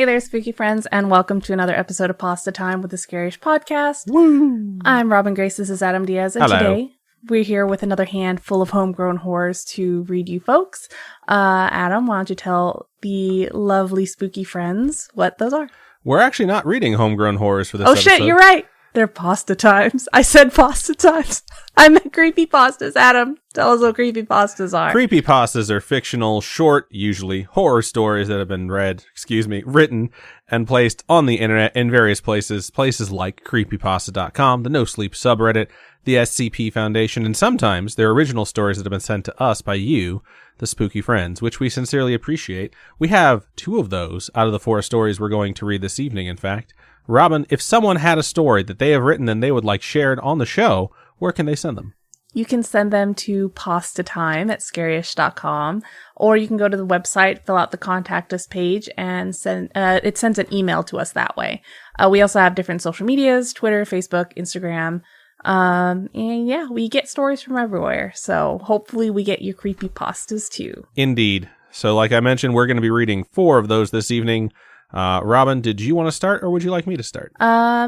Hey there, spooky friends, and welcome to another episode of Pastatime with the Scariest Podcast. Woo! I'm Robin Grace, this is Adam Diaz, and Hello. Today we're here with another handful of homegrown horrors to read you folks. Adam, why don't you tell the lovely spooky friends what those are? We're actually not reading homegrown horrors for this Oh episode. shit, you're right! They're Pastatimes. I said Pastatimes. I meant creepypastas. Adam, tell us what creepypastas are. Creepypastas are fictional, short, usually, horror stories that have been written, and placed on the internet in various places. Places like creepypasta.com, the No Sleep subreddit, the SCP Foundation, and sometimes they're original stories that have been sent to us by you, the spooky friends, which we sincerely appreciate. We have 2 of those out of the 4 stories we're going to read this evening, in fact. Robin, if someone had a story that they have written and they would like shared on the show, where can they send them? You can send them to pastatime at scariest.com, or you can go to the website, fill out the contact us page, and it sends an email to us that way. We also have different social medias, Twitter, Facebook, Instagram, and yeah, we get stories from everywhere. So hopefully we get your creepypastas too. Indeed. So like I mentioned, we're going to be reading 4 of those this evening. Robin, did you want to start or would you like me to start?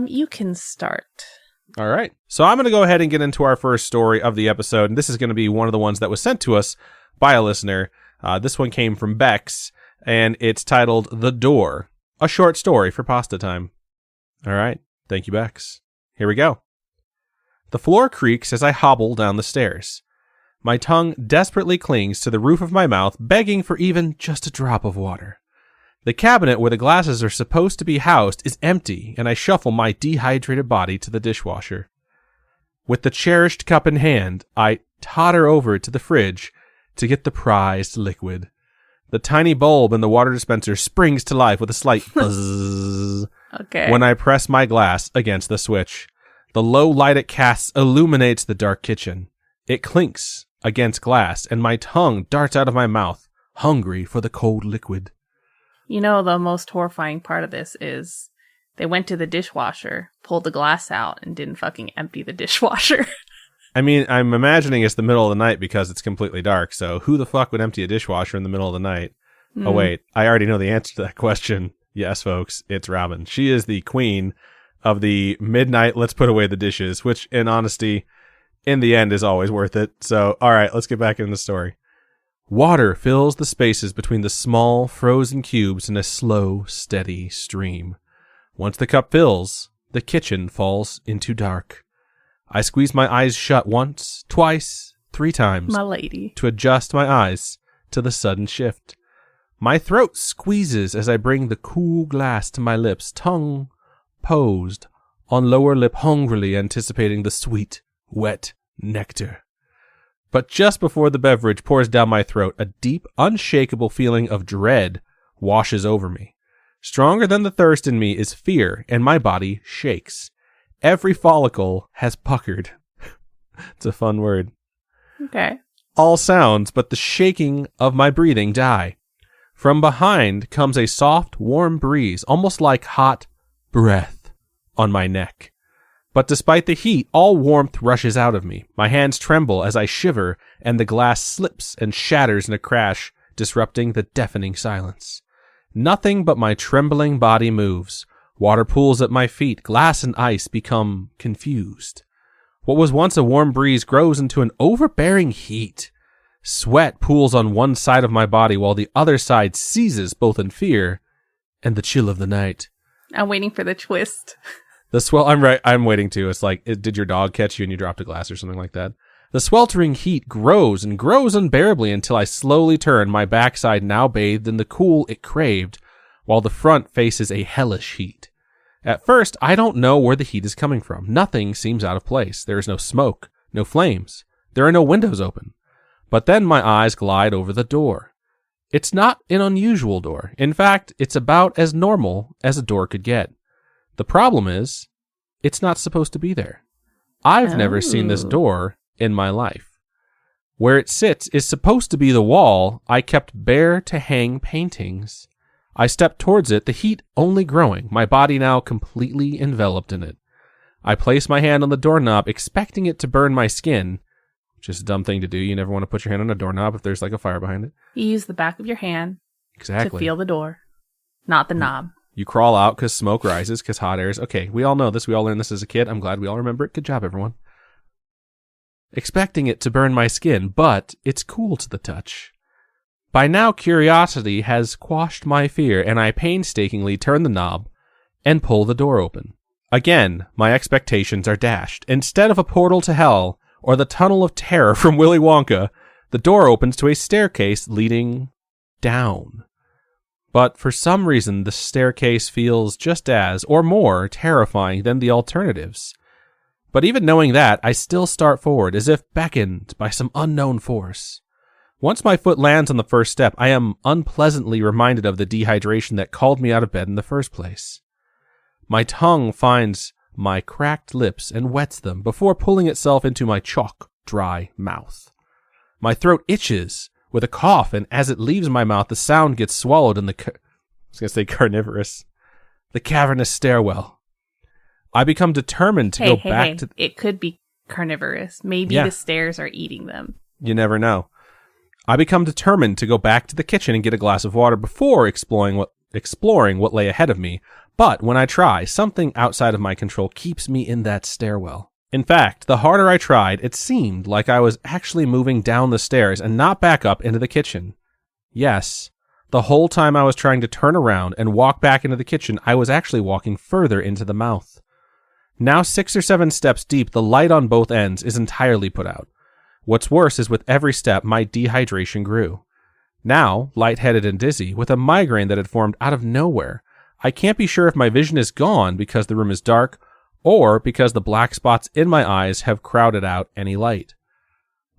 You can start. All right. So I'm going to go ahead and get into our first story of the episode. And this is going to be one of the ones that was sent to us by a listener. This one came from Bex and it's titled The Door, a short story for Pastatime. All right. Thank you, Bex. Here we go. The floor creaks as I hobble down the stairs. My tongue desperately clings to the roof of my mouth, begging for even just a drop of water. The cabinet where the glasses are supposed to be housed is empty, and I shuffle my dehydrated body to the dishwasher. With the cherished cup in hand, I totter over to the fridge to get the prized liquid. The tiny bulb in the water dispenser springs to life with a slight buzz when I press my glass against the switch. The low light it casts illuminates the dark kitchen. It clinks against glass, and my tongue darts out of my mouth, hungry for the cold liquid. You know, the most horrifying part of this is they went to the dishwasher, pulled the glass out, and didn't fucking empty the dishwasher. I mean, I'm imagining it's the middle of the night because it's completely dark, so who the fuck would empty a dishwasher in the middle of the night? Oh, wait, I already know the answer to that question. Yes, folks, it's Robin. She is the queen of the midnight, let's put away the dishes, which, in honesty, in the end is always worth it. So, all right, let's get back into the story. Water fills the spaces between the small, frozen cubes in a slow, steady stream. Once the cup fills, the kitchen falls into dark. I squeeze my eyes shut once, twice, 3 times. My lady. To adjust my eyes to the sudden shift. My throat squeezes as I bring the cool glass to my lips, tongue posed on lower lip, hungrily anticipating the sweet, wet nectar. But just before the beverage pours down my throat, a deep, unshakable feeling of dread washes over me. Stronger than the thirst in me is fear, and my body shakes. Every follicle has puckered. It's a fun word. Okay. All sounds but the shaking of my breathing die. From behind comes a soft, warm breeze, almost like hot breath on my neck. But despite the heat, all warmth rushes out of me. My hands tremble as I shiver, and the glass slips and shatters in a crash, disrupting the deafening silence. Nothing but my trembling body moves. Water pools at my feet. Glass and ice become confused. What was once a warm breeze grows into an overbearing heat. Sweat pools on one side of my body while the other side seizes both in fear and the chill of the night. I'm waiting for the twist. I'm waiting too. It's like, did your dog catch you and you dropped a glass or something like that? The sweltering heat grows and grows unbearably until I slowly turn, my backside now bathed in the cool it craved, while the front faces a hellish heat. At first, I don't know where the heat is coming from. Nothing seems out of place. There is no smoke, no flames. There are no windows open. But then my eyes glide over the door. It's not an unusual door. In fact, it's about as normal as a door could get. The problem is, it's not supposed to be there. I've never seen this door in my life. Where it sits is supposed to be the wall I kept bare to hang paintings. I stepped towards it, the heat only growing, my body now completely enveloped in it. I place my hand on the doorknob, expecting it to burn my skin, which is a dumb thing to do. You never want to put your hand on a doorknob if there's like a fire behind it. You use the back of your hand to feel the door, not the knob. You crawl out because smoke rises, because hot air is... Okay, we all know this. We all learned this as a kid. I'm glad we all remember it. Good job, everyone. Expecting it to burn my skin, but it's cool to the touch. By now, curiosity has quashed my fear, and I painstakingly turn the knob and pull the door open. Again, my expectations are dashed. Instead of a portal to hell or the tunnel of terror from Willy Wonka, the door opens to a staircase leading down. But for some reason, the staircase feels just as, or more, terrifying than the alternatives. But even knowing that, I still start forward, as if beckoned by some unknown force. Once my foot lands on the first step, I am unpleasantly reminded of the dehydration that called me out of bed in the first place. My tongue finds my cracked lips and wets them before pulling itself into my chalk-dry mouth. My throat itches with a cough, and as it leaves my mouth, the sound gets swallowed in the carnivorous, the cavernous stairwell. I become determined to go back to... It could be carnivorous. Maybe the stairs are eating them. You never know. I become determined to go back to the kitchen and get a glass of water before exploring what lay ahead of me. But when I try, something outside of my control keeps me in that stairwell. In fact, the harder I tried, it seemed like I was actually moving down the stairs and not back up into the kitchen. Yes, the whole time I was trying to turn around and walk back into the kitchen, I was actually walking further into the mouth. Now 6 or 7 steps deep, the light on both ends is entirely put out. What's worse is with every step, my dehydration grew. Now, lightheaded and dizzy, with a migraine that had formed out of nowhere, I can't be sure if my vision is gone because the room is dark, or because the black spots in my eyes have crowded out any light.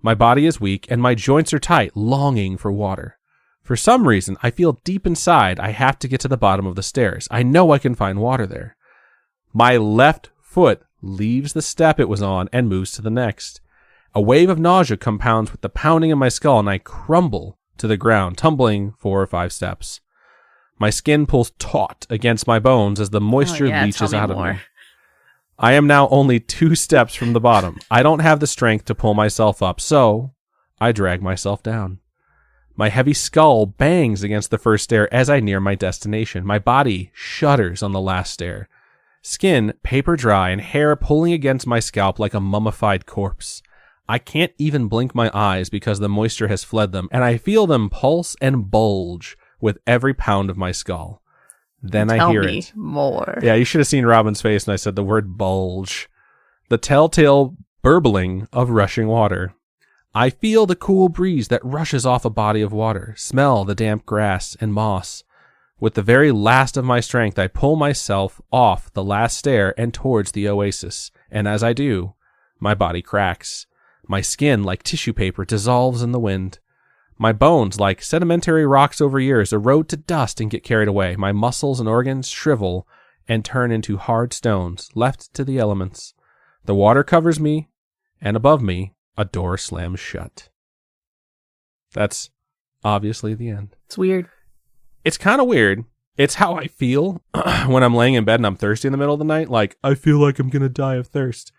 My body is weak, and my joints are tight, longing for water. For some reason, I feel deep inside I have to get to the bottom of the stairs. I know I can find water there. My left foot leaves the step it was on and moves to the next. A wave of nausea compounds with the pounding in my skull, and I crumble to the ground, tumbling 4 or 5 steps. My skin pulls taut against my bones as the moisture leaches out of me. I am now only 2 steps from the bottom. I don't have the strength to pull myself up, so I drag myself down. My heavy skull bangs against the first stair as I near my destination. My body shudders on the last stair. Skin paper dry and hair pulling against my scalp like a mummified corpse. I can't even blink my eyes because the moisture has fled them, and I feel them pulse and bulge with every pound of my skull. Then I hear it. Tell me more. Yeah, you should have seen Robin's face when I said the word bulge. The telltale burbling of rushing water. I feel the cool breeze that rushes off a body of water, smell the damp grass and moss. With the very last of my strength, I pull myself off the last stair and towards the oasis, and as I do, my body cracks. My skin, like tissue paper, dissolves in the wind. My bones, like sedimentary rocks over years, erode to dust and get carried away. My muscles and organs shrivel and turn into hard stones, left to the elements. The water covers me, and above me, a door slams shut. That's obviously the end. It's weird. It's kind of weird. It's how I feel when I'm laying in bed and I'm thirsty in the middle of the night. Like, I feel like I'm going to die of thirst.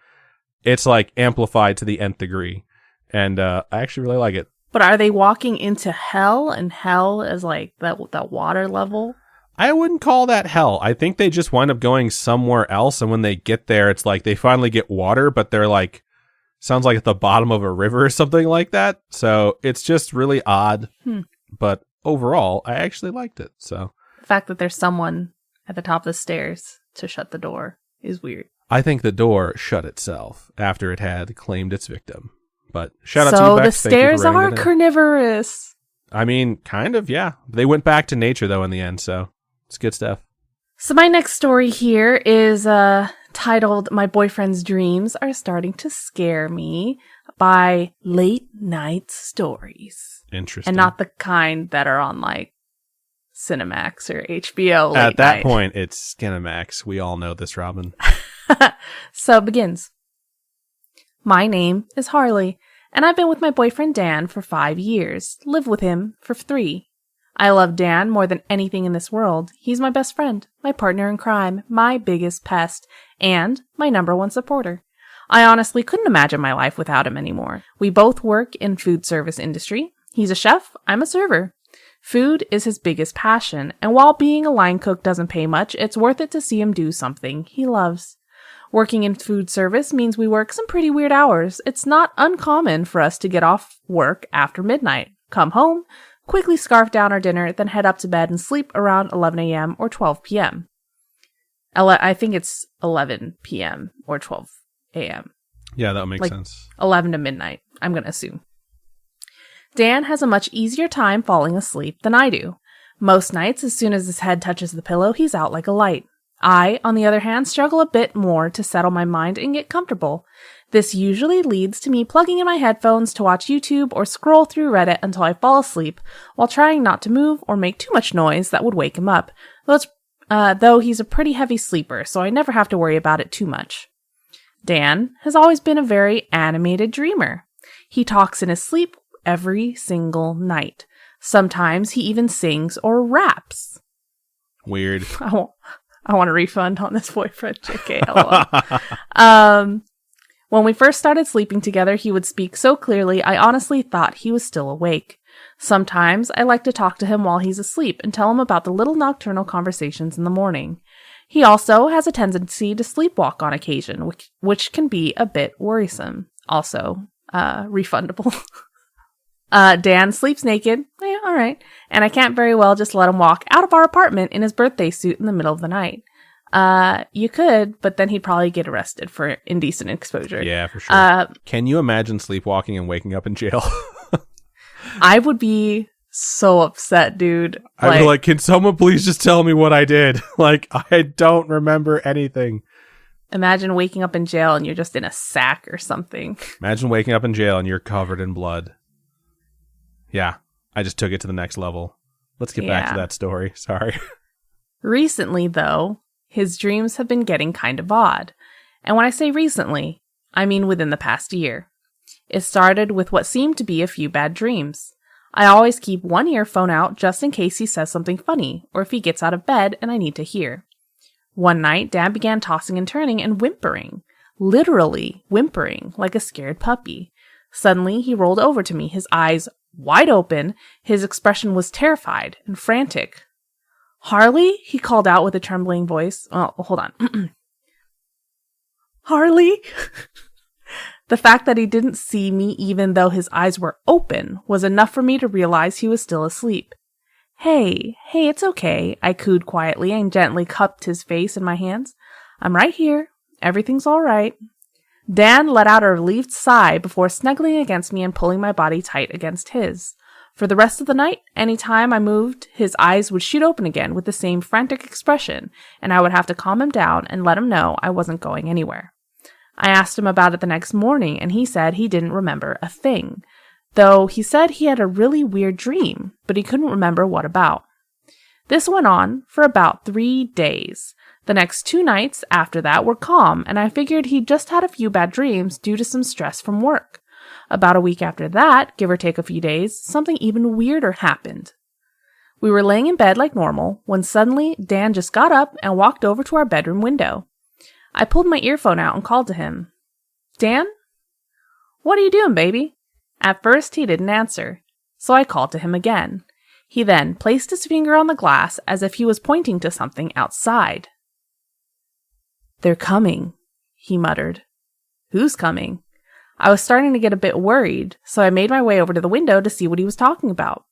It's like amplified to the nth degree. And I actually really like it. But are they walking into hell, and hell is like that water level? I wouldn't call that hell. I think they just wind up going somewhere else, and when they get there, it's like they finally get water, but they're like, sounds like at the bottom of a river or something like that. So it's just really odd. But overall, I actually liked it. So the fact that there's someone at the top of the stairs to shut the door is weird. I think the door shut itself after it had claimed its victim. But shout out to you, Bex. So the stairs are carnivorous. I mean, kind of, yeah. They went back to nature, though, in the end, so it's good stuff. So my next story here is titled "My Boyfriend's Dreams Are Starting to Scare Me" by Late Night Stories. Interesting. And not the kind that are on, like, Cinemax or HBO late At that night. point, it's Skinemax. We all know this, Robin. So it begins. My name is Harley, and I've been with my boyfriend Dan for 5 years, lived with him for 3. I love Dan more than anything in this world. He's my best friend, my partner in crime, my biggest pest, and my #1 supporter. I honestly couldn't imagine my life without him anymore. We both work in food service industry. He's a chef, I'm a server. Food is his biggest passion, and while being a line cook doesn't pay much, it's worth it to see him do something he loves. Working in food service means we work some pretty weird hours. It's not uncommon for us to get off work after midnight, come home, quickly scarf down our dinner, then head up to bed and sleep around 11 a.m. or 12 p.m. I think it's 11 p.m. or 12 a.m. Yeah, that makes sense. 11 to midnight, I'm going to assume. Dan has a much easier time falling asleep than I do. Most nights, as soon as his head touches the pillow, he's out like a light. I, on the other hand, struggle a bit more to settle my mind and get comfortable. This usually leads to me plugging in my headphones to watch YouTube or scroll through Reddit until I fall asleep, while trying not to move or make too much noise that would wake him up, though he's a pretty heavy sleeper, so I never have to worry about it too much. Dan has always been a very animated dreamer. He talks in his sleep every single night. Sometimes he even sings or raps. Weird. I want a refund on this boyfriend, JK, LOL. When we first started sleeping together, he would speak so clearly, I honestly thought he was still awake. Sometimes I like to talk to him while he's asleep and tell him about the little nocturnal conversations in the morning. He also has a tendency to sleepwalk on occasion, which can be a bit worrisome. Also, refundable. Dan sleeps naked. Yeah, all right. And I can't very well just let him walk out of our apartment in his birthday suit in the middle of the night. You could, but then he'd probably get arrested for indecent exposure. Yeah, for sure. Can you imagine sleepwalking and waking up in jail? I would be so upset, dude. I'd be like, can someone please just tell me what I did? Like, I don't remember anything. Imagine waking up in jail and you're just in a sack or something. Imagine waking up in jail and you're covered in blood. Yeah, I just took it to the next level. Let's get back to that story. Sorry. Recently, though, his dreams have been getting kind of odd. And when I say recently, I mean within the past year. It started with what seemed to be a few bad dreams. I always keep one earphone out just in case he says something funny, or if he gets out of bed and I need to hear. One night, Dad began tossing and turning and whimpering. Literally whimpering, like a scared puppy. Suddenly, he rolled over to me, his eyes wide open. His expression was terrified and frantic. Harley? He called out with a trembling voice. Oh, hold on. Harley? The fact that he didn't see me even though his eyes were open was enough for me to realize he was still asleep. Hey, it's okay, I cooed quietly and gently cupped his face in my hands. I'm right here. Everything's all right. Dan let out a relieved sigh before snuggling against me and pulling my body tight against his. For the rest of the night, any time I moved, his eyes would shoot open again with the same frantic expression, and I would have to calm him down and let him know I wasn't going anywhere. I asked him about it the next morning, and he said he didn't remember a thing, though he said he had a really weird dream, but he couldn't remember what about. This went on for about 3 days. The next 2 nights after that were calm, and I figured he'd just had a few bad dreams due to some stress from work. About a week after that, give or take a few days, something even weirder happened. We were laying in bed like normal, when suddenly Dan just got up and walked over to our bedroom window. I pulled my earphone out and called to him. Dan? What are you doing, baby? At first, he didn't answer, so I called to him again. He then placed his finger on the glass as if he was pointing to something outside. They're coming, he muttered. Who's coming? I was starting to get a bit worried, so I made my way over to the window to see what he was talking about.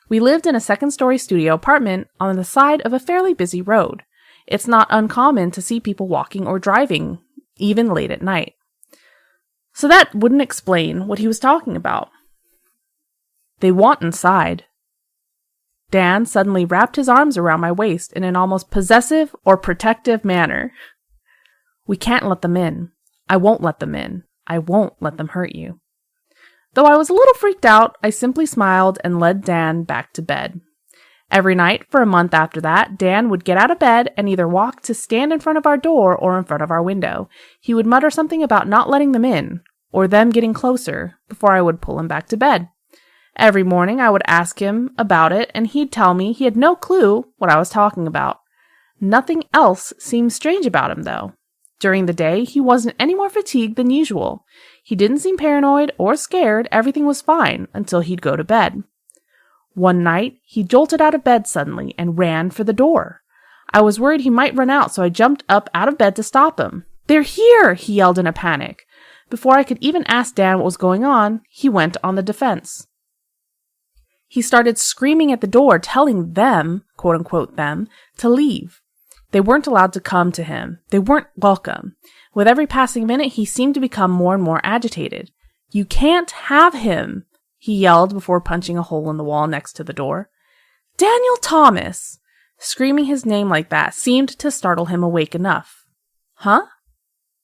We lived in a second-story studio apartment on the side of a fairly busy road. It's not uncommon to see people walking or driving, even late at night. So that wouldn't explain what he was talking about. They want inside. Dan suddenly wrapped his arms around my waist in an almost possessive or protective manner. We can't let them in. I won't let them in. I won't let them hurt you. Though I was a little freaked out, I simply smiled and led Dan back to bed. Every night for a month after that, Dan would get out of bed and either walk to stand in front of our door or in front of our window. He would mutter something about not letting them in, or them getting closer, before I would pull him back to bed. Every morning I would ask him about it, and he'd tell me he had no clue what I was talking about. Nothing else seemed strange about him, though. During the day, he wasn't any more fatigued than usual. He didn't seem paranoid or scared. Everything was fine until he'd go to bed. One night, he jolted out of bed suddenly and ran for the door. I was worried he might run out, so I jumped up out of bed to stop him. "They're here!" he yelled in a panic. Before I could even ask Dan what was going on, he went on the defense. He started screaming at the door, telling them, quote unquote them, to leave. They weren't allowed to come to him. They weren't welcome. With every passing minute, he seemed to become more and more agitated. "You can't have him," he yelled before punching a hole in the wall next to the door. "Daniel Thomas!" Screaming his name like that seemed to startle him awake enough. "Huh?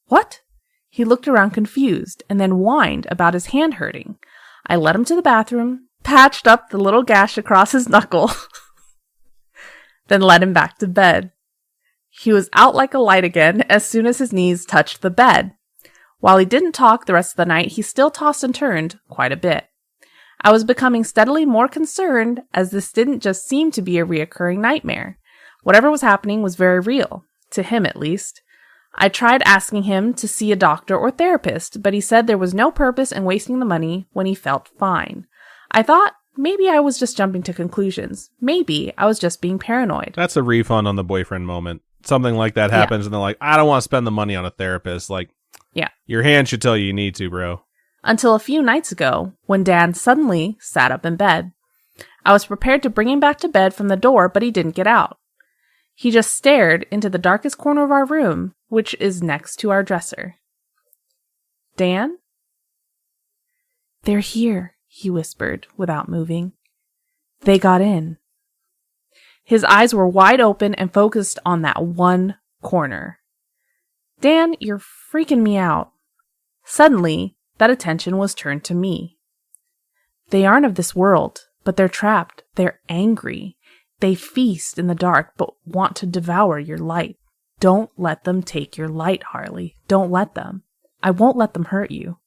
What?" He looked around confused and then whined about his hand hurting. I led him to the bathroom, patched up the little gash across his knuckle, then led him back to bed. He was out like a light again as soon as his knees touched the bed. While he didn't talk the rest of the night, he still tossed and turned quite a bit. I was becoming steadily more concerned as this didn't just seem to be a reoccurring nightmare. Whatever was happening was very real, to him at least. I tried asking him to see a doctor or therapist, but he said there was no purpose in wasting the money when he felt fine. I thought maybe I was just jumping to conclusions. Maybe I was just being paranoid. That's a refund on the boyfriend moment. Something like that happens, and they're like, I don't want to spend the money on a therapist. Like, yeah, your hand should tell you need to, bro. Until a few nights ago, when Dan suddenly sat up in bed. I was prepared to bring him back to bed from the door, but he didn't get out. He just stared into the darkest corner of our room, which is next to our dresser. "Dan?" "They're here," he whispered without moving. "They got in." His eyes were wide open and focused on that one corner. "Dan, you're freaking me out." Suddenly, that attention was turned to me. "They aren't of this world, but they're trapped. They're angry. They feast in the dark, but want to devour your light. Don't let them take your light, Harley. Don't let them. I won't let them hurt you."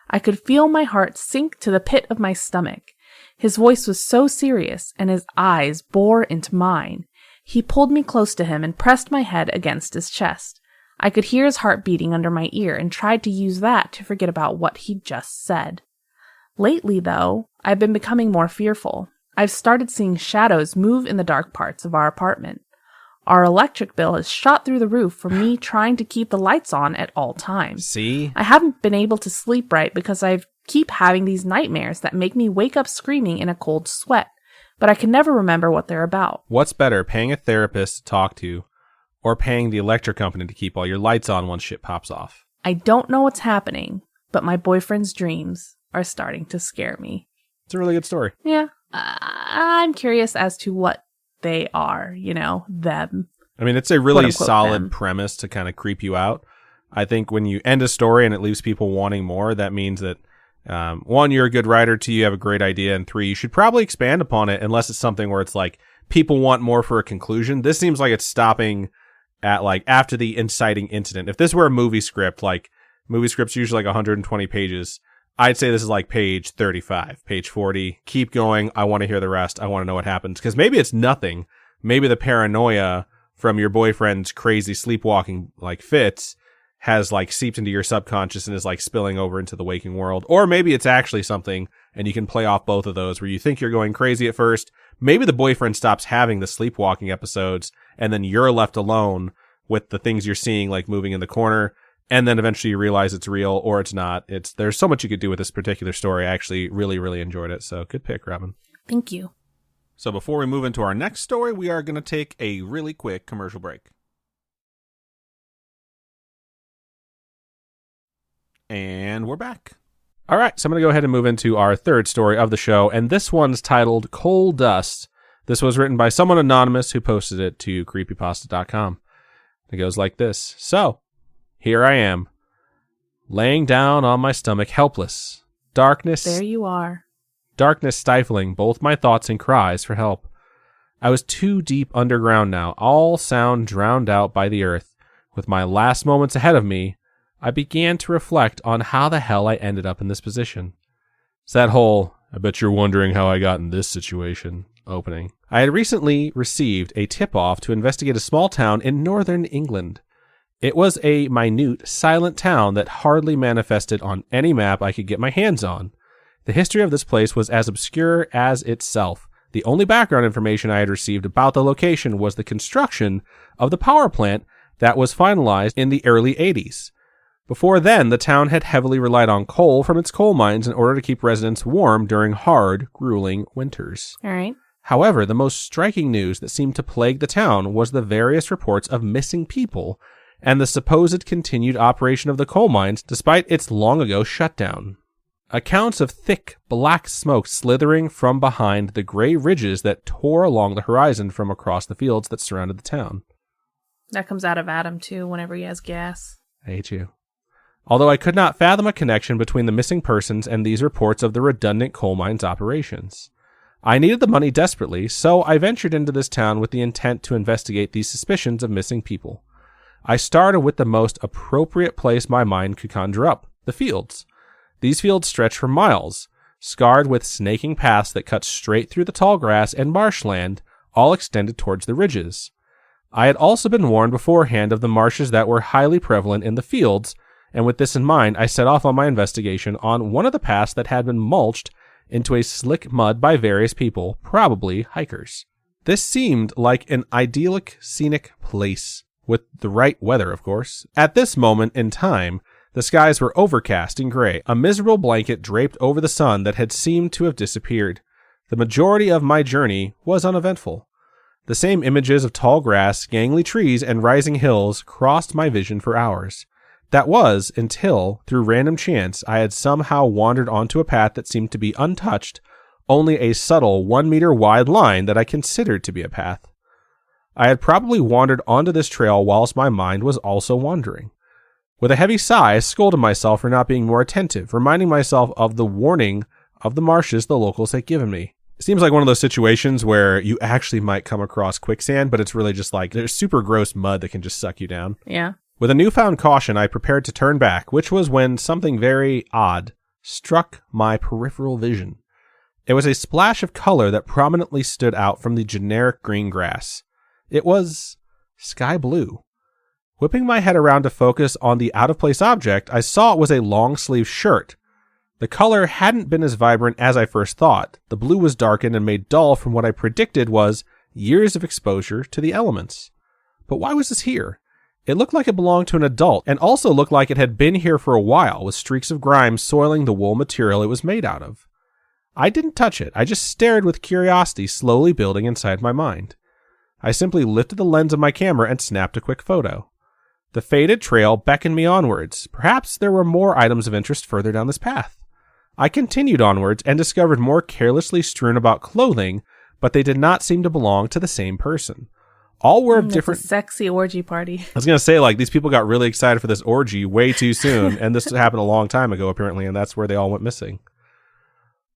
I could feel my heart sink to the pit of my stomach. His voice was so serious, and his eyes bore into mine. He pulled me close to him and pressed my head against his chest. I could hear his heart beating under my ear and tried to use that to forget about what he'd just said. Lately, though, I've been becoming more fearful. I've started seeing shadows move in the dark parts of our apartment. Our electric bill has shot through the roof from me trying to keep the lights on at all times. See? I haven't been able to sleep right because I keep having these nightmares that make me wake up screaming in a cold sweat, but I can never remember what they're about. What's better, paying a therapist to talk to, or paying the electric company to keep all your lights on once shit pops off? I don't know what's happening, but my boyfriend's dreams are starting to scare me. It's a really good story. Yeah. I'm curious as to what they are, them. I mean, it's a really Quote-unquote solid them. premise to kind of creep you out. I think when you end a story and it leaves people wanting more, that means that, one, you're a good writer, two, you have a great idea, and three, you should probably expand upon it unless it's something where it's like people want more for a conclusion. This seems like it's stopping at like after the inciting incident. If this were a movie script, like movie scripts usually like 120 pages, I'd say this is like page 35, page 40. Keep going. I want to hear the rest. I want to know what happens. Because maybe it's nothing. Maybe the paranoia from your boyfriend's crazy sleepwalking like fits has like seeped into your subconscious and is like spilling over into the waking world. Or maybe it's actually something and you can play off both of those where you think you're going crazy at first. Maybe the boyfriend stops having the sleepwalking episodes and then you're left alone with the things you're seeing like moving in the corner. And then eventually you realize it's real or it's not. There's so much you could do with this particular story. I actually really, really enjoyed it. So good pick, Robin. Thank you. So before we move into our next story, we are going to take a really quick commercial break. And we're back. All right, so I'm going to go ahead and move into our third story of the show. And this one's titled Coal Dust. This was written by someone anonymous who posted it to creepypasta.com. It goes like this. So, here I am, laying down on my stomach, helpless. Darkness. There you are. Darkness stifling both my thoughts and cries for help. I was too deep underground now, all sound drowned out by the earth. With my last moments ahead of me, I began to reflect on how the hell I ended up in this position. It's that whole, I bet you're wondering how I got in this situation, opening. I had recently received a tip-off to investigate a small town in northern England. It was a minute, silent town that hardly manifested on any map I could get my hands on. The history of this place was as obscure as itself. The only background information I had received about the location was the construction of the power plant that was finalized in the early 80s. Before then, the town had heavily relied on coal from its coal mines in order to keep residents warm during hard, grueling winters. All right. However, the most striking news that seemed to plague the town was the various reports of missing people and the supposed continued operation of the coal mines despite its long-ago shutdown. Accounts of thick, black smoke slithering from behind the gray ridges that tore along the horizon from across the fields that surrounded the town. That comes out of Adam, too, whenever he has gas. I hate you. Although I could not fathom a connection between the missing persons and these reports of the redundant coal mines operations. I needed the money desperately, so I ventured into this town with the intent to investigate these suspicions of missing people. I started with the most appropriate place my mind could conjure up, the fields. These fields stretched for miles, scarred with snaking paths that cut straight through the tall grass and marshland, all extended towards the ridges. I had also been warned beforehand of the marshes that were highly prevalent in the fields, and with this in mind, I set off on my investigation on one of the paths that had been mulched into a slick mud by various people, probably hikers. This seemed like an idyllic, scenic place, with the right weather, of course. At this moment in time, the skies were overcast and gray, a miserable blanket draped over the sun that had seemed to have disappeared. The majority of my journey was uneventful. The same images of tall grass, gangly trees, and rising hills crossed my vision for hours. That was until, through random chance, I had somehow wandered onto a path that seemed to be untouched, only a subtle 1 meter wide line that I considered to be a path. I had probably wandered onto this trail whilst my mind was also wandering. With a heavy sigh, I scolded myself for not being more attentive, reminding myself of the warning of the marshes the locals had given me. It seems like one of those situations where you actually might come across quicksand, but it's really just like there's super gross mud that can just suck you down. Yeah. With a newfound caution, I prepared to turn back, which was when something very odd struck my peripheral vision. It was a splash of color that prominently stood out from the generic green grass. It was sky blue. Whipping my head around to focus on the out-of-place object, I saw it was a long-sleeved shirt. The color hadn't been as vibrant as I first thought. The blue was darkened and made dull from what I predicted was years of exposure to the elements. But why was this here? It looked like it belonged to an adult, and also looked like it had been here for a while, with streaks of grime soiling the wool material it was made out of. I didn't touch it. I just stared with curiosity slowly building inside my mind. I simply lifted the lens of my camera and snapped a quick photo. The faded trail beckoned me onwards. Perhaps there were more items of interest further down this path. I continued onwards and discovered more carelessly strewn about clothing, but they did not seem to belong to the same person. All were of different... It's a sexy orgy party. I was going to say, like, these people got really excited for this orgy way too soon, and this happened a long time ago, apparently, and that's where they all went missing.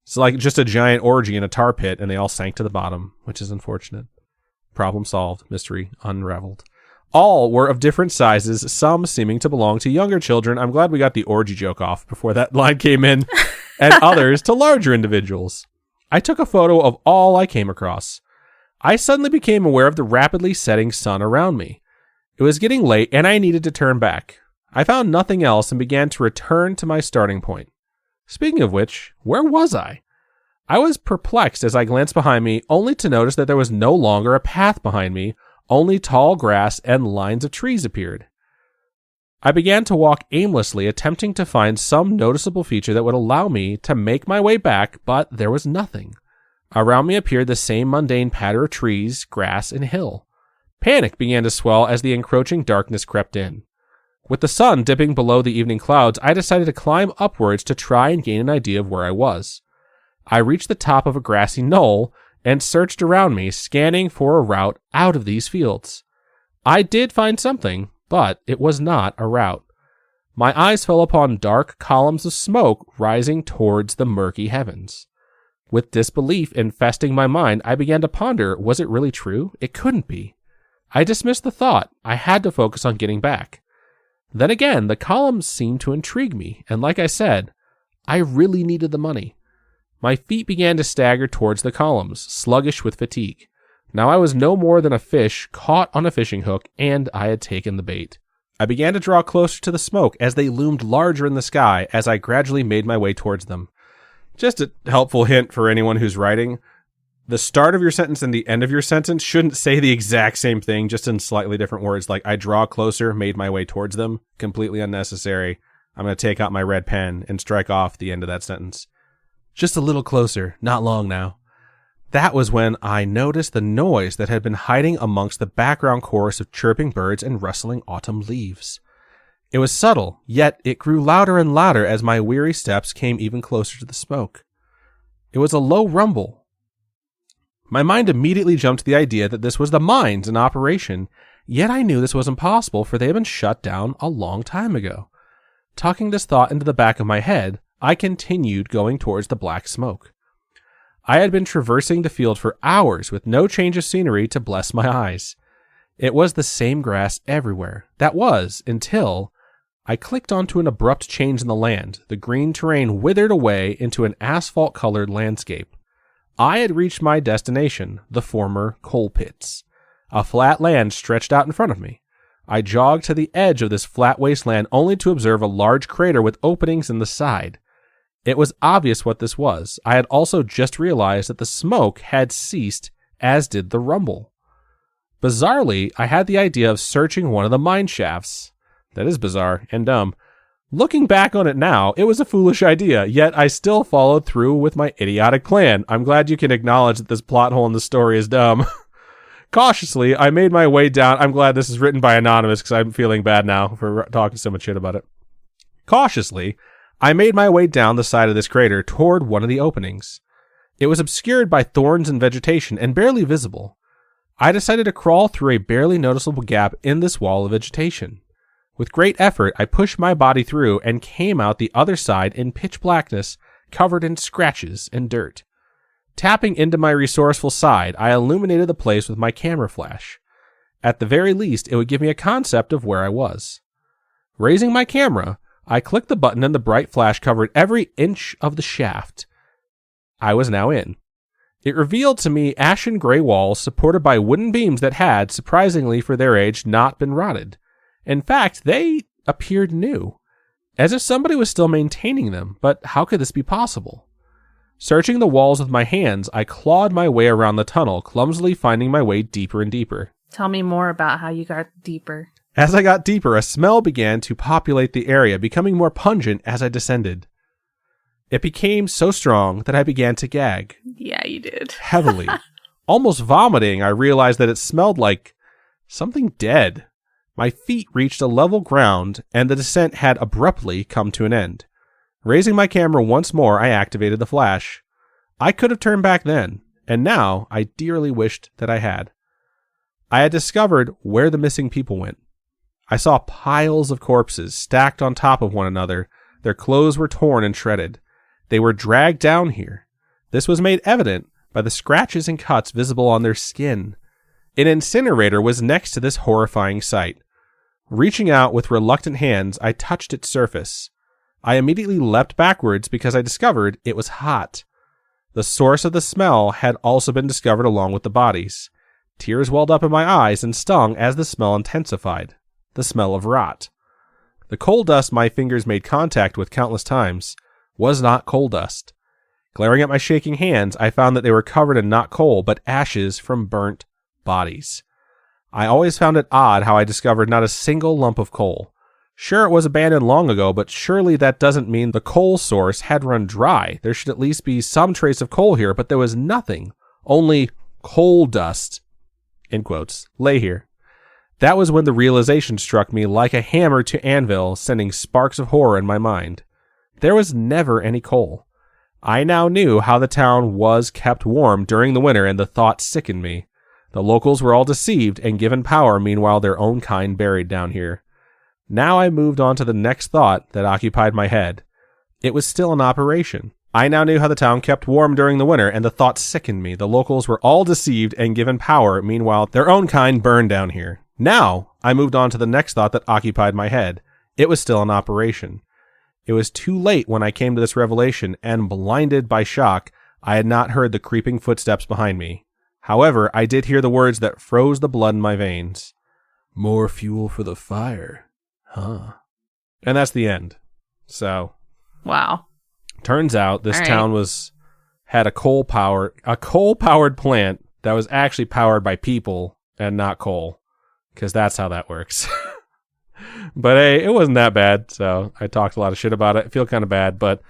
It's like just a giant orgy in a tar pit, and they all sank to the bottom, which is unfortunate. Problem solved. Mystery unraveled. All were of different sizes, some seeming to belong to younger children. I'm glad we got the orgy joke off before that line came in, and others to larger individuals. I took a photo of all I came across. I suddenly became aware of the rapidly setting sun around me. It was getting late, and I needed to turn back. I found nothing else and began to return to my starting point. Speaking of which, where was I? I was perplexed as I glanced behind me, only to notice that there was no longer a path behind me. Only tall grass and lines of trees appeared. I began to walk aimlessly, attempting to find some noticeable feature that would allow me to make my way back, but there was nothing. Around me appeared the same mundane patter of trees, grass, and hill. Panic began to swell as the encroaching darkness crept in. With the sun dipping below the evening clouds, I decided to climb upwards to try and gain an idea of where I was. I reached the top of a grassy knoll and searched around me, scanning for a route out of these fields. I did find something, but it was not a route. My eyes fell upon dark columns of smoke rising towards the murky heavens. With disbelief infesting my mind, I began to ponder, was it really true? It couldn't be. I dismissed the thought. I had to focus on getting back. Then again, the columns seemed to intrigue me, and like I said, I really needed the money. My feet began to stagger towards the columns, sluggish with fatigue. Now I was no more than a fish caught on a fishing hook, and I had taken the bait. I began to draw closer to the smoke as they loomed larger in the sky as I gradually made my way towards them. Just a helpful hint for anyone who's writing. the start of your sentence and the end of your sentence shouldn't say the exact same thing, just in slightly different words. Like, I draw closer, made my way towards them. Completely unnecessary. I'm going to take out my red pen and strike off the end of that sentence. Just a little closer, not long now. That was when I noticed the noise that had been hiding amongst the background chorus of chirping birds and rustling autumn leaves. It was subtle, yet it grew louder and louder as my weary steps came even closer to the smoke. It was a low rumble. My mind immediately jumped to the idea that this was the mines in operation, yet I knew this was impossible, for they had been shut down a long time ago. Tucking this thought into the back of my head, I continued going towards the black smoke. I had been traversing the field for hours with no change of scenery to bless my eyes. It was the same grass everywhere. That was, until I clicked onto an abrupt change in the land. The green terrain withered away into an asphalt-colored landscape. I had reached my destination, the former coal pits. A flat land stretched out in front of me. I jogged to the edge of this flat wasteland only to observe a large crater with openings in the side. It was obvious what this was. I had also just realized that the smoke had ceased, as did the rumble. Bizarrely, I had the idea of searching one of the mine shafts. That is bizarre and dumb. Looking back on it now, it was a foolish idea, yet I still followed through with my idiotic plan. I'm glad you can acknowledge that this plot hole in the story is dumb. Cautiously, I made my way down. I'm glad this is written by Anonymous because I'm feeling bad now for talking so much shit about it. Cautiously, I made my way down the side of this crater toward one of the openings. It was obscured by thorns and vegetation and barely visible. I decided to crawl through a barely noticeable gap in this wall of vegetation. With great effort, I pushed my body through and came out the other side in pitch blackness, covered in scratches and dirt. Tapping into my resourceful side, I illuminated the place with my camera flash. At the very least, it would give me a concept of where I was. Raising my camera, I clicked the button and the bright flash covered every inch of the shaft. I was now in. It revealed to me ashen gray walls supported by wooden beams that had, surprisingly for their age, not been rotted. In fact, they appeared new, as if somebody was still maintaining them, but how could this be possible? Searching the walls with my hands, I clawed my way around the tunnel, clumsily finding my way deeper and deeper. Tell me more about how you got deeper. As I got deeper, a smell began to populate the area, becoming more pungent as I descended. It became so strong that I began to gag. Yeah, you did. Heavily. Almost vomiting, I realized that it smelled like something dead. My feet reached a level ground, and the descent had abruptly come to an end. Raising my camera once more, I activated the flash. I could have turned back then, and now I dearly wished that I had. I had discovered where the missing people went. I saw piles of corpses stacked on top of one another. Their clothes were torn and shredded. They were dragged down here. This was made evident by the scratches and cuts visible on their skin. An incinerator was next to this horrifying sight. Reaching out with reluctant hands, I touched its surface. I immediately leapt backwards because I discovered it was hot. The source of the smell had also been discovered along with the bodies. Tears welled up in my eyes and stung as the smell intensified. The smell of rot. The coal dust my fingers made contact with countless times was not coal dust. Glaring at my shaking hands, I found that they were covered in not coal, but ashes from burnt bodies. I always found it odd how I discovered not a single lump of coal. Sure, it was abandoned long ago, but surely that doesn't mean the coal source had run dry. There should at least be some trace of coal here, but there was nothing. Only coal dust, in quotes, lay here. That was when the realization struck me like a hammer to anvil, sending sparks of horror in my mind. There was never any coal. I now knew how the town was kept warm during the winter, and the thought sickened me. The locals were all deceived and given power, meanwhile their own kind buried down here. Now I moved on to the next thought that occupied my head. It was still in operation. I now knew how the town kept warm during the winter, and the thought sickened me. The locals were all deceived and given power, meanwhile their own kind burned down here. Now I moved on to the next thought that occupied my head. It was still in operation. It was too late when I came to this revelation, and blinded by shock, I had not heard the creeping footsteps behind me. However, I did hear the words that froze the blood in my veins. More fuel for the fire, huh? And that's the end. So, wow. Turns out this town was had a coal-powered plant that was actually powered by people and not coal, because that's how that works. But hey, it wasn't that bad, so I talked a lot of shit about it. I feel kind of bad, but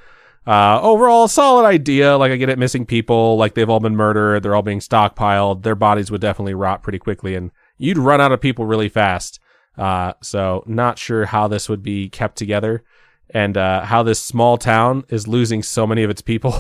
overall, solid idea. Like, I get it, missing people, like they've all been murdered, they're all being stockpiled, their bodies would definitely rot pretty quickly, and you'd run out of people really fast. So not sure how this would be kept together, and how this small town is losing so many of its people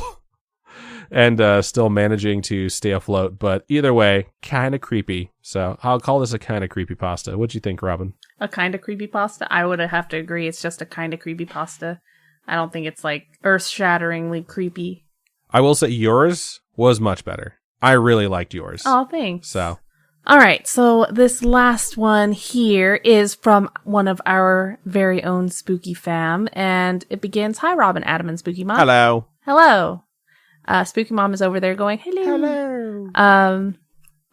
and still managing to stay afloat. But either way, kind of creepy. So I'll call this a kind of creepy pasta. What'd you think, Robin? A kind of creepy pasta? I would have to agree. It's just a kind of creepy pasta. I don't think it's like earth-shatteringly creepy. I will say yours was much better. I really liked yours. Oh, thanks. So, all right. So this last one here is from one of our very own Spooky fam, and it begins, "Hi, Robin, Adam, and Spooky Mom." hello. Hello. Spooky Mom is over there going, "Hello." Hello.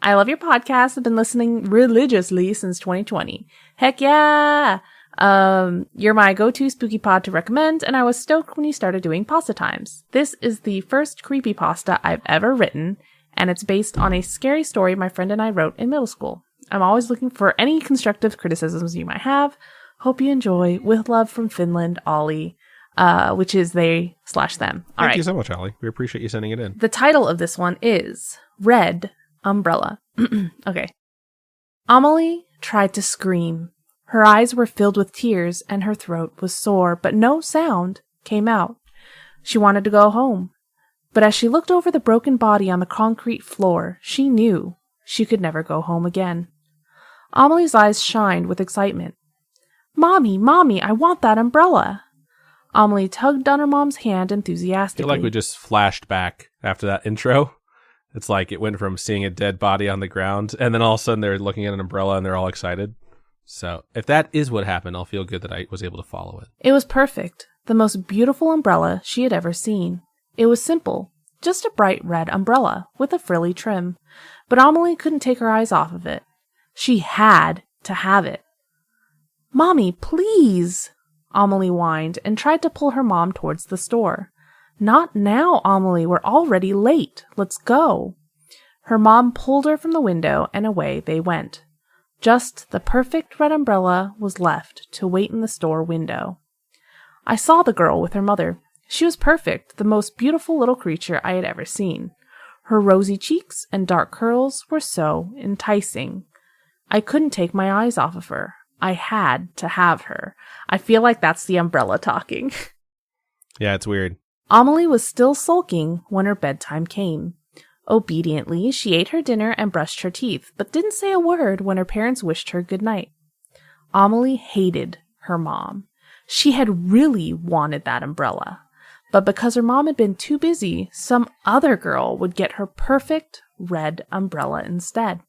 I love your podcast. I've been listening religiously since 2020. Heck yeah. You're my go-to spooky pod to recommend, and I was stoked when you started doing Pastatimes. This is the first creepypasta I've ever written, and it's based on a scary story my friend and I wrote in middle school. I'm always looking for any constructive criticisms you might have. Hope you enjoy. With love from Finland, Ollie, which is they/them. Thank you so much, Ollie. We appreciate you sending it in. The title of this one is Red Umbrella. Okay. Amelie tried to scream. Her eyes were filled with tears and her throat was sore, but no sound came out. She wanted to go home. But as she looked over the broken body on the concrete floor, she knew she could never go home again. Amelie's eyes shined with excitement. Mommy, Mommy, I want that umbrella. Amelie tugged on her mom's hand enthusiastically. I feel like we just flashed back after that intro. It's like it went from seeing a dead body on the ground, and then all of a sudden they're looking at an umbrella and they're all excited. So if that is what happened, I'll feel good that I was able to follow it. It was perfect. The most beautiful umbrella she had ever seen. It was simple. Just a bright red umbrella with a frilly trim. But Amelie couldn't take her eyes off of it. She had to have it. Mommy, please, Amelie whined and tried to pull her mom towards the store. Not now, Amelie. We're already late. Let's go. Her mom pulled her from the window and away they went. Just the perfect red umbrella was left to wait in the store window. I saw the girl with her mother. She was perfect, the most beautiful little creature I had ever seen. Her rosy cheeks and dark curls were so enticing. I couldn't take my eyes off of her. I had to have her. I feel like that's the umbrella talking. Yeah, it's weird. Amelie was still sulking when her bedtime came. Obediently, she ate her dinner and brushed her teeth, but didn't say a word when her parents wished her good night. Amelie hated her mom. She had really wanted that umbrella. But because her mom had been too busy, some other girl would get her perfect red umbrella instead.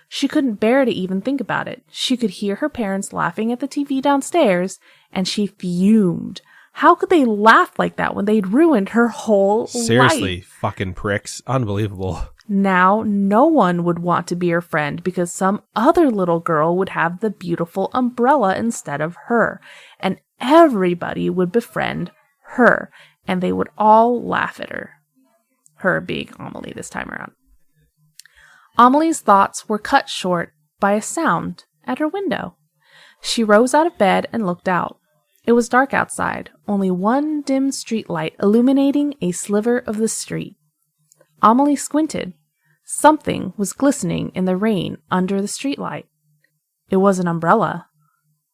She couldn't bear to even think about it. She could hear her parents laughing at the TV downstairs, and she fumed. How could they laugh like that when they'd ruined her whole Seriously, life? fucking pricks. Unbelievable. Now, no one would want to be her friend because some other little girl would have the beautiful umbrella instead of her, and everybody would befriend her, and they would all laugh at her. Her being Amelie this time around. Amelie's thoughts were cut short by a sound at her window. She rose out of bed and looked out. It was dark outside, only one dim street light illuminating a sliver of the street. Amelie squinted. Something was glistening in the rain under the streetlight. It was an umbrella.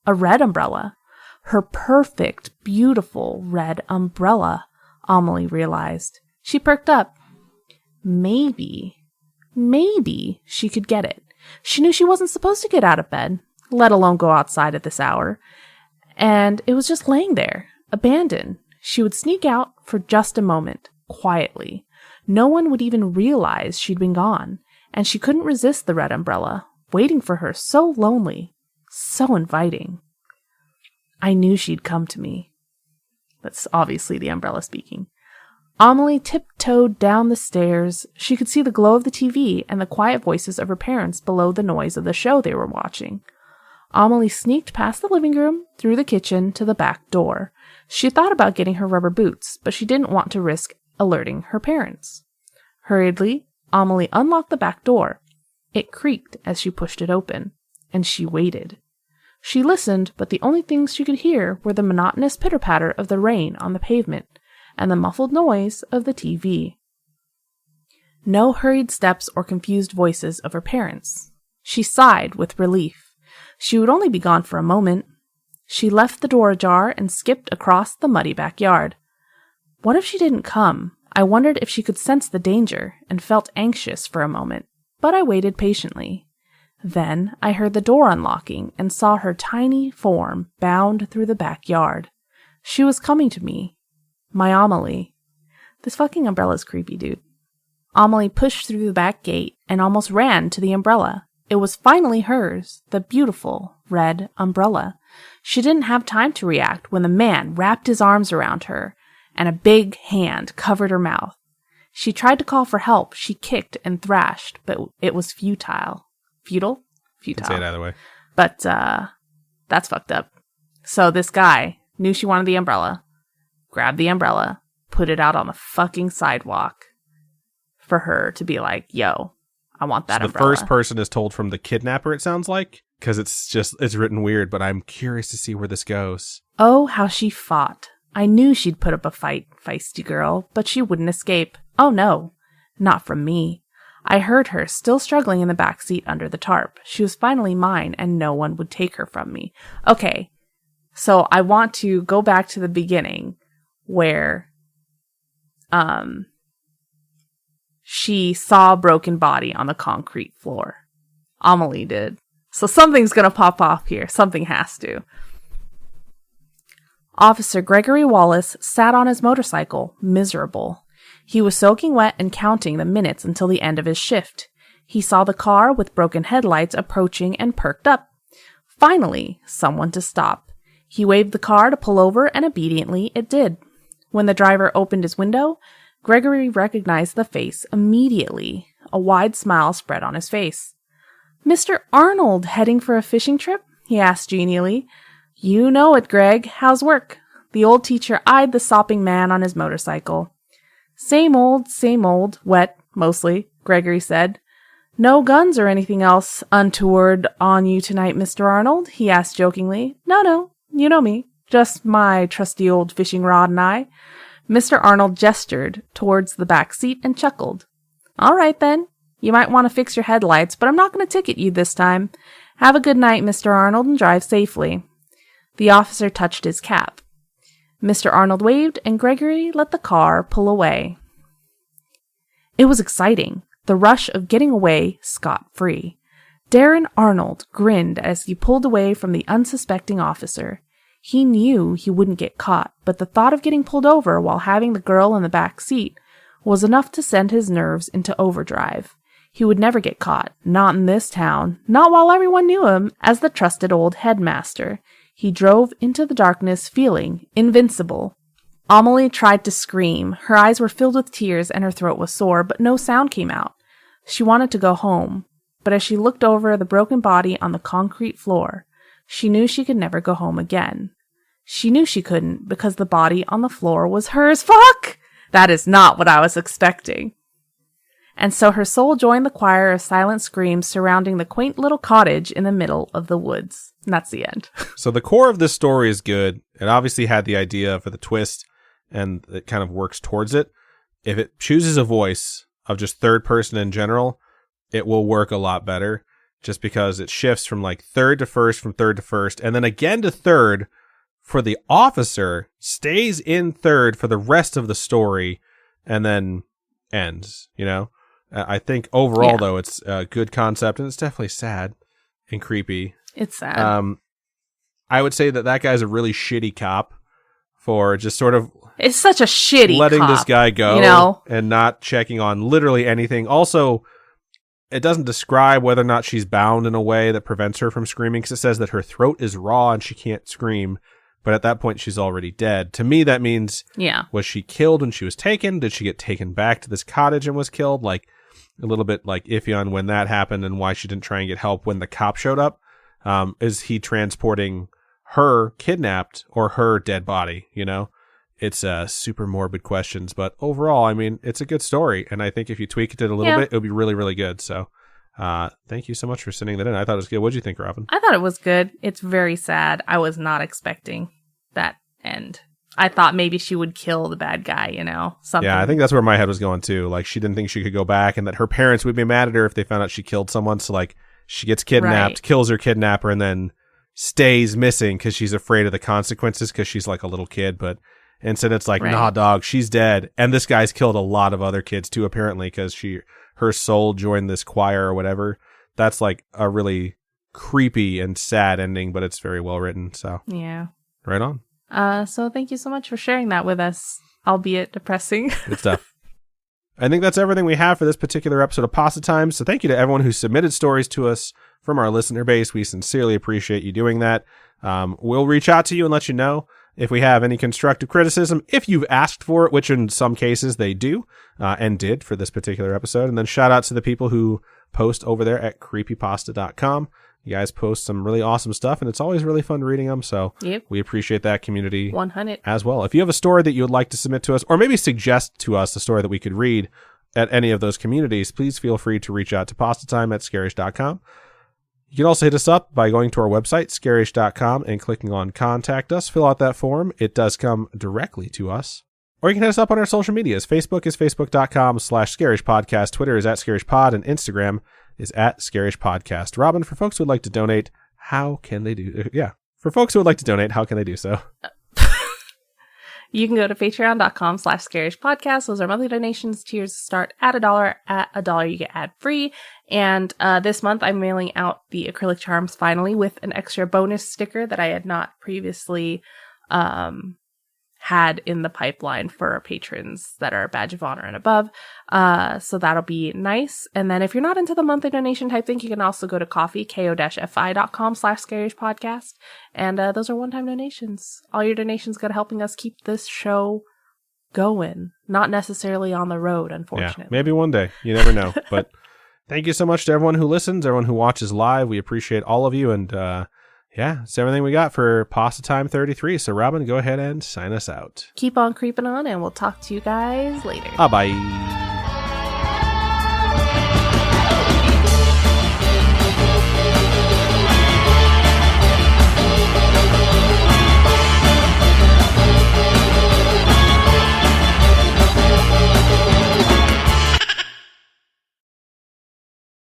A red umbrella. Her perfect, beautiful red umbrella, Amelie realized. She perked up. Maybe she could get it. She knew she wasn't supposed to get out of bed, let alone go outside at this hour. And it was just laying there, abandoned. She would sneak out for just a moment, quietly. No one would even realize she'd been gone, and she couldn't resist the red umbrella, waiting for her so lonely, so inviting. I knew she'd come to me. That's obviously the umbrella speaking. Amelie tiptoed down the stairs. She could see the glow of the TV and the quiet voices of her parents below the noise of the show they were watching. Amelie sneaked past the living room, through the kitchen, to the back door. She thought about getting her rubber boots, but she didn't want to risk alerting her parents. Hurriedly, Amelie unlocked the back door. It creaked as she pushed it open, and she waited. She listened, but the only things she could hear were the monotonous pitter-patter of the rain on the pavement and the muffled noise of the TV. No hurried steps or confused voices of her parents. She sighed with relief. She would only be gone for a moment. She left the door ajar and skipped across the muddy backyard. What if she didn't come? I wondered if she could sense the danger and felt anxious for a moment, but I waited patiently. Then I heard the door unlocking and saw her tiny form bound through the backyard. She was coming to me. My Amelie. This fucking umbrella's creepy, dude. Amelie pushed through the back gate and almost ran to the umbrella. It was finally hers, the beautiful red umbrella. She didn't have time to react when the man wrapped his arms around her and a big hand covered her mouth. She tried to call for help. She kicked and thrashed, but it was futile. Futile? Futile. Can say it either way. But that's fucked up. So this guy knew she wanted the umbrella, grabbed the umbrella, put it out on the fucking sidewalk for her to be like, yo, I want that umbrella. The first person is told from the kidnapper, it sounds like, because it's written weird, but I'm curious to see where this goes. Oh, how she fought. I knew she'd put up a fight, feisty girl, but she wouldn't escape. Oh no, not from me. I heard her still struggling in the back seat under the tarp. She was finally mine, and no one would take her from me. Okay, so I want to go back to the beginning where she saw a broken body on the concrete floor. Amelie did. So something's gonna pop off here. Something has to. Officer Gregory Wallace sat on his motorcycle, miserable. He was soaking wet and counting the minutes until the end of his shift. He saw the car with broken headlights approaching and perked up. Finally, someone to stop. He waved the car to pull over, and obediently it did. When the driver opened his window, Gregory recognized the face immediately. A wide smile spread on his face. "Mr. Arnold, heading for a fishing trip?" he asked genially. "You know it, Greg. How's work?" The old teacher eyed the sopping man on his motorcycle. Same old, wet, mostly," Gregory said. "No guns or anything else untoward on you tonight, Mr. Arnold?" he asked jokingly. No, you know me. Just my trusty old fishing rod and I." Mr. Arnold gestured towards the back seat and chuckled. "All right, then. You might want to fix your headlights, but I'm not going to ticket you this time. Have a good night, Mr. Arnold, and drive safely." The officer touched his cap. Mr. Arnold waved, and Gregory let the car pull away. It was exciting, the rush of getting away scot-free. Darren Arnold grinned as he pulled away from the unsuspecting officer. He knew he wouldn't get caught, but the thought of getting pulled over while having the girl in the back seat was enough to send his nerves into overdrive. He would never get caught, not in this town, not while everyone knew him as the trusted old headmaster. He drove into the darkness feeling invincible. Amelie tried to scream. Her eyes were filled with tears and her throat was sore, but no sound came out. She wanted to go home, but as she looked over the broken body on the concrete floor, she knew she could never go home again. She knew she couldn't because the body on the floor was hers. Fuck! That is not what I was expecting. And so her soul joined the choir of silent screams surrounding the quaint little cottage in the middle of the woods. And that's the end. So the core of this story is good. It obviously had the idea for the twist, and it kind of works towards it. If it chooses a voice of just third person in general, it will work a lot better, just because it shifts from like third to first, and then again to third for the officer, stays in third for the rest of the story, and then ends, you know? I think overall, though, it's a good concept, and it's definitely sad and creepy. It's sad. I would say that guy's a really shitty cop for just sort of... It's such a shitty letting cop, this guy go, you know? And not checking on literally anything. Also, it doesn't describe whether or not she's bound in a way that prevents her from screaming, because it says that her throat is raw and she can't scream. But at that point, she's already dead. To me, that means, was she killed when she was taken? Did she get taken back to this cottage and was killed? Like, a little bit like iffy on when that happened and why she didn't try and get help when the cop showed up. Is he transporting her kidnapped or her dead body? You know, it's super morbid questions. But overall, I mean, it's a good story. And I think if you tweaked it a little bit, it would be really, really good. So thank you so much for sending that in. I thought it was good. What did you think, Robin? I thought it was good. It's very sad. I was not expecting that end. I thought maybe she would kill the bad guy, something. Yeah, I think that's where my head was going too. Like, she didn't think she could go back, and that her parents would be mad at her if they found out she killed someone. So, like, she gets kidnapped, kills her kidnapper, and then stays missing because she's afraid of the consequences because she's like a little kid. But instead, it's like, nah, dog, she's dead. And this guy's killed a lot of other kids too, apparently, because her soul joined this choir or whatever. That's like a really creepy and sad ending, but it's very well written. So yeah, right on. So thank you so much for sharing that with us, albeit depressing. Good stuff. I think that's everything we have for this particular episode of Pastatime. So thank you to everyone who submitted stories to us from our listener base. We sincerely appreciate you doing that. We'll reach out to you and let you know if we have any constructive criticism, if you've asked for it, which in some cases they do and did for this particular episode. And then shout out to the people who post over there at creepypasta.com. You guys post some really awesome stuff, and it's always really fun reading them. So we appreciate that community 100 as well. If you have a story that you would like to submit to us, or maybe suggest to us a story that we could read at any of those communities, please feel free to reach out to pastatime@scarish.com. You can also hit us up by going to our website, scarish.com, and clicking on Contact Us. Fill out that form. It does come directly to us. Or you can hit us up on our social medias. Facebook is facebook.com/scarishpodcast. Twitter is @scarishpod, and Instagram is @scarishpodcast. Robin, for folks who would like to donate, how can they do? For folks who would like to donate, how can they do so? You can go to patreon.com/scarishpodcast. Those are monthly donations. Tiers start at $1. At $1, you get ad free. And this month, I'm mailing out the acrylic charms finally with an extra bonus sticker that I had not previously had in the pipeline for our patrons that are badge of honor and above. So that'll be nice. And then if you're not into the monthly donation type thing, you can also go to ko-fi.com/scarishpodcast. And those are one-time donations. All your donations go to helping us keep this show going. Not necessarily on the road, unfortunately. Yeah, maybe one day. You never know. But thank you so much to everyone who listens, everyone who watches live. We appreciate all of you. And it's everything we got for Pastatime 33. So, Robin, go ahead and sign us out. Keep on creeping on, and we'll talk to you guys later. Bye-bye.